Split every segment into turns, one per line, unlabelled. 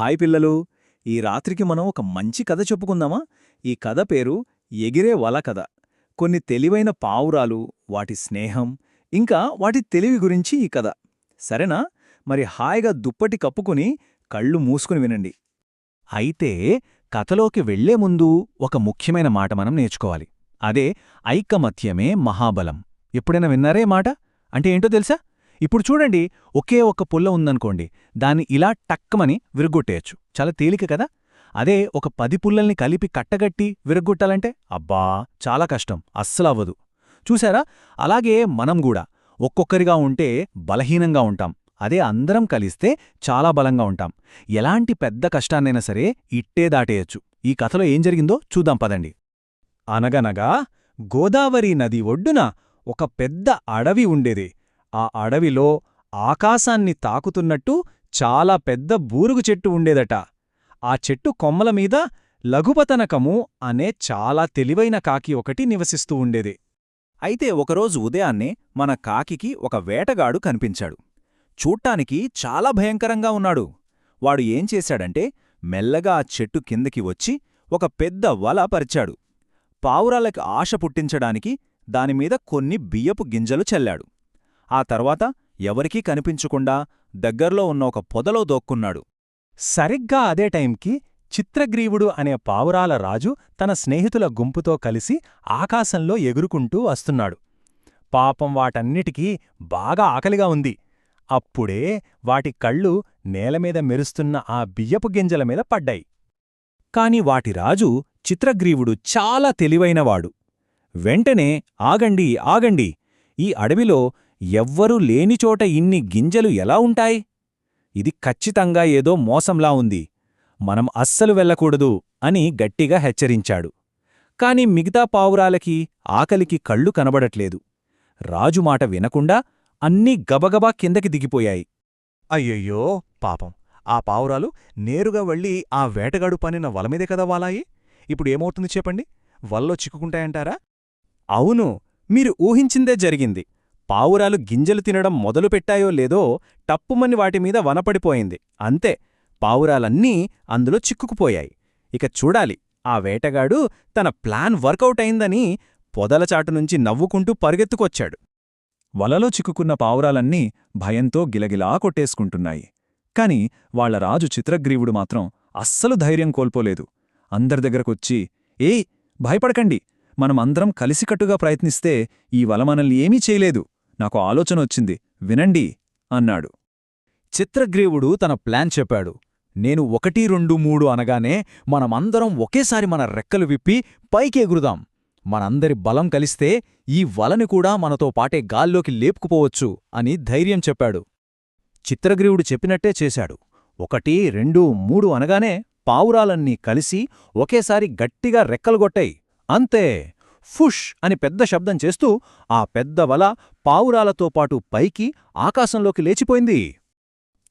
Hi పిల్లలు. ఈ రాత్రికి మనం ఒక మంచి కథ చెప్పుకుందామా? ఈ కథ పేరు ఎగిరే వల కథ. కొన్ని తెలివైన పావురాలు, వాటి స్నేహం, ఇంకా వాటి తెలివి గురించి ఈ కథ. సరేనా? మరి హాయిగా దుప్పటి కప్పుకుని కళ్ళు మూసుకుని వినండి. అయితే కథలోకి వెళ్లే ముందు ఒక ముఖ్యమైన మాట మనం నేర్చుకోవాలి. అదే ఐకమత్యమే మహాబలం. ఎప్పుడైనా విన్నారే మాట? అంటే ఏంటో తెలుసా? ఇప్పుడు చూడండి, ఒకే ఒక్క పుల్ల ఉందనుకోండి, దాన్ని ఇలా టక్కమని విరగ్గొట్టేయచ్చు. చాలా తేలిక కదా? అదే ఒక 10 పుల్లల్ని కలిపి కట్టగట్టి విరగ్గొట్టాలంటే అబ్బా, చాలా కష్టం, అస్సలవ్వదు. చూశారా? అలాగే మనం కూడా ఒక్కొక్కరిగా ఉంటే బలహీనంగా ఉంటాం. అదే అందరం కలిస్తే చాలా బలంగా ఉంటాం. ఎలాంటి పెద్ద కష్టాన్నైనా సరే ఇట్టే దాటేయచ్చు. ఈ కథలో ఏం జరిగిందో చూద్దాం పదండి. అనగనగా గోదావరి నది ఒడ్డున ఒక పెద్ద అడవి ఉండేది. ఆ అడవిలో ఆకాశాన్ని తాకుతున్నట్టు చాలా పెద్ద బూరుగు చెట్టు ఉండేదట. ఆ చెట్టు కొమ్మలమీద లఘుపతనకము అనే చాలా తెలివైన కాకి ఒకటి నివసిస్తూ ఉండేది. అయితే ఒకరోజు ఉదయాన్నే మన కాకికి ఒక వేటగాడు కనిపించాడు. చూడ్డానికి చాలా భయంకరంగా ఉన్నాడు. వాడు ఏం చేశాడంటే, మెల్లగా ఆ చెట్టు కిందకి వచ్చి ఒక పెద్ద వల పరిచాడు. పావురాలకి ఆశ పుట్టించడానికి దానిమీద కొన్ని బియ్యపు గింజలు చల్లాడు. ఆ తర్వాత ఎవరికీ కనిపించకుండా దగ్గర్లో ఉన్న ఒక పొదలో దోక్కున్నాడు. సరిగ్గా అదే టైంకి చిత్రగ్రీవుడు అనే పావురాల రాజు తన స్నేహితుల గుంపుతో కలిసి ఆకాశంలో ఎగురుకుంటూ వస్తున్నాడు. పాపం వాటన్నిటికీ బాగా ఆకలిగా ఉంది. అప్పుడే వాటి కళ్ళు నేలమీద మెరుస్తున్న ఆ బియ్యపు గింజల మీద పడ్డాయి. కాని వాటి రాజు చిత్రగ్రీవుడు చాలా తెలివైనవాడు. వెంటనే ఆగండి, ఆగండి, ఈ అడవిలో ఎవ్వరూ లేనిచోట ఇన్ని గింజలు ఎలా ఉంటాయి? ఇది ఖచ్చితంగా ఏదో మోసంలా ఉంది. మనం అస్సలు వెళ్ళకూడదు అని గట్టిగా హెచ్చరించాడు. కాని మిగతా పావురాలకి ఆకలికి కళ్ళు కనబడట్లేదు. రాజు మాట వినకుండా అన్నీ గబగబా కిందకి దిగిపోయాయి. అయ్యయ్యో, పాపం! ఆ పావురాలు నేరుగా వెళ్ళి ఆ వేటగాడు పనిన వలమీదే కదా వాలాయి. ఇప్పుడు ఏమవుతుంది చెప్పండి? వల్లో చిక్కుకుంటాయంటారా? అవును, మీరు ఊహించిందే జరిగింది. పావురాలు గింజలు తినడం మొదలుపెట్టాయో లేదో టప్పుమని వాటిమీద వనపడిపోయింది. అంతే, పావురాలన్నీ అందులో చిక్కుకుపోయాయి. ఇక చూడాలి, ఆ వేటగాడు తన ప్లాన్ వర్కౌట్ అయిందని పొదలచాటునుంచి నవ్వుకుంటూ పరిగెత్తుకొచ్చాడు. వలలో చిక్కుకున్న పావురాలన్నీ భయంతో గిలగిలా కొట్టేసుకుంటున్నాయి. కాని వాళ్ల రాజు చిత్రగ్రీవుడు మాత్రం అస్సలు ధైర్యం కోల్పోలేదు. అందరి దగ్గరకొచ్చి, ఏయ్, భయపడకండి, మనమందరం కలిసికట్టుగా ప్రయత్నిస్తే ఈ వల మనల్ని ఏమీ చేయలేదు. నాకు ఆలోచనొచ్చింది, వినండి అన్నాడు. చిత్రగ్రీవుడు తన ప్లాన్ చెప్పాడు. నేను 1, 2, 3 అనగానే మనమందరం ఒకేసారి మన రెక్కలు విప్పి పైకి ఎగురుదాం. మనందరి బలం కలిస్తే ఈ వలని కూడా మనతో పాటే గాల్లోకి లేపుకుపోవచ్చు అని ధైర్యం చెప్పాడు. చిత్రగ్రీవుడు చెప్పినట్టే చేశాడు. 1, 2, 3 అనగానే పావురాలన్నీ కలిసి ఒకేసారి గట్టిగా రెక్కలుగొట్టాయి. అంతే, ఫుష్ అని పెద్ద శబ్దం చేస్తూ ఆ పెద్ద వల పావురాలతో పాటు పైకి ఆకాశంలోకి లేచిపోయింది.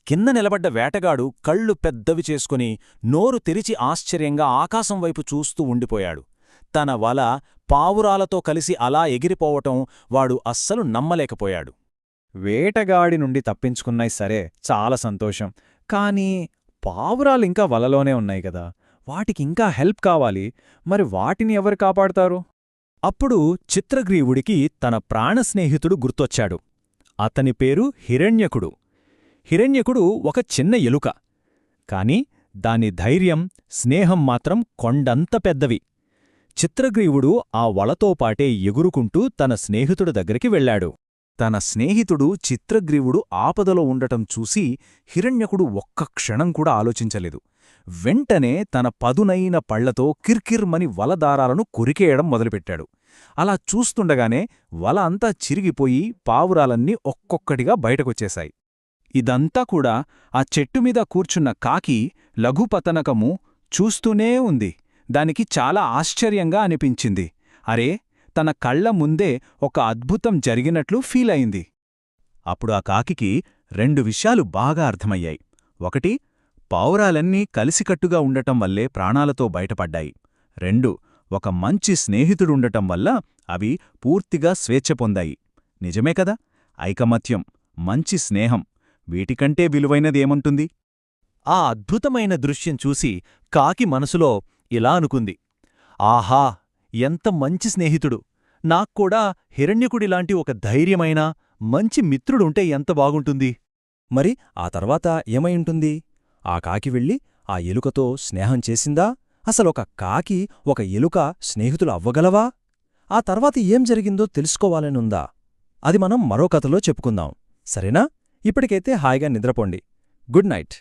కింద నిలబడ్డ వేటగాడు కళ్ళు పెద్దవి చేసుకుని నోరు తెరిచి ఆశ్చర్యంగా ఆకాశం వైపు చూస్తూ ఉండిపోయాడు. తన వల పావురాలతో కలిసి అలా ఎగిరిపోవటం వాడు అస్సలు నమ్మలేకపోయాడు. వేటగాడి నుండి తప్పించుకున్నాయి సరే, చాలా సంతోషం. కానీ పావురాలింకా వలలోనే ఉన్నాయి కదా, వాటికింకా హెల్ప్ కావాలి. మరి వాటిని ఎవరు కాపాడతారు? అప్పుడు చిత్రగ్రీవుడికి తన ప్రాణస్నేహితుడు గుర్తొచ్చాడు. అతని పేరు హిరణ్యకుడు. హిరణ్యకుడు ఒక చిన్న ఎలుక. కాని దాని ధైర్యం, స్నేహం మాత్రం కొండంత పెద్దవి. చిత్రగ్రీవుడు ఆ వలతోపాటే ఎగురుకుంటూ తన స్నేహితుడి దగ్గరికి వెళ్లాడు. తన స్నేహితుడు చిత్రగ్రీవుడు ఆపదలో ఉండటం చూసి హిరణ్యకుడు ఒక్క క్షణం కూడా ఆలోచించలేదు. వెంటనే తన పదునైన పళ్లతో కిర్కిర్మని వలదారాలను కొరికేయడం మొదలుపెట్టాడు. అలా చూస్తుండగానే వల అంతా చిరిగిపోయి పావురాలన్నీ ఒక్కొక్కటిగా బయటకొచ్చేశాయి. ఇదంతా కూడా ఆ చెట్టుమీద కూర్చున్న కాకి లఘుపతనకము చూస్తూనే ఉంది. దానికి చాలా ఆశ్చర్యంగా అనిపించింది. అరే, తన కళ్ల ముందే ఒక అద్భుతం జరిగినట్లు ఫీలయింది. అప్పుడు ఆ కాకికి 2 విషయాలు బాగా అర్థమయ్యాయి. 1, పావురాలన్నీ కలిసికట్టుగా ఉండటం వల్లే ప్రాణాలతో బయటపడ్డాయి. 2, ఒక మంచి స్నేహితుడుండటం వల్ల అవి పూర్తిగా స్వేచ్ఛ పొందాయి. నిజమే కదా? ఐకమత్యం, మంచి స్నేహం, వీటికంటే విలువైనదేముంటుంది?
ఆ అద్భుతమైన దృశ్యం చూసి కాకి మనసులో ఇలా అనుకుంది, ఆహా, ఎంత మంచి స్నేహితుడు! నాక్కూడా హిరణ్యకుడిలాంటి ఒక ధైర్యమైన, మంచి మిత్రుడుంటే ఎంత బాగుంటుంది.
మరి ఆ తర్వాత ఏమైంటుంది? ఆ కాకి వెళ్ళి ఆ ఎలుకతో స్నేహం చేసిందా? అసలొక కాకి ఒక ఎలుక స్నేహితులు అవ్వగలవా? ఆ తర్వాత ఏం జరిగిందో తెలుసుకోవాలనుందా? అది మనం మరో కథలో చెప్పుకుందాం, సరేనా? ఇప్పటికైతే హాయిగా నిద్రపోండి. Good night.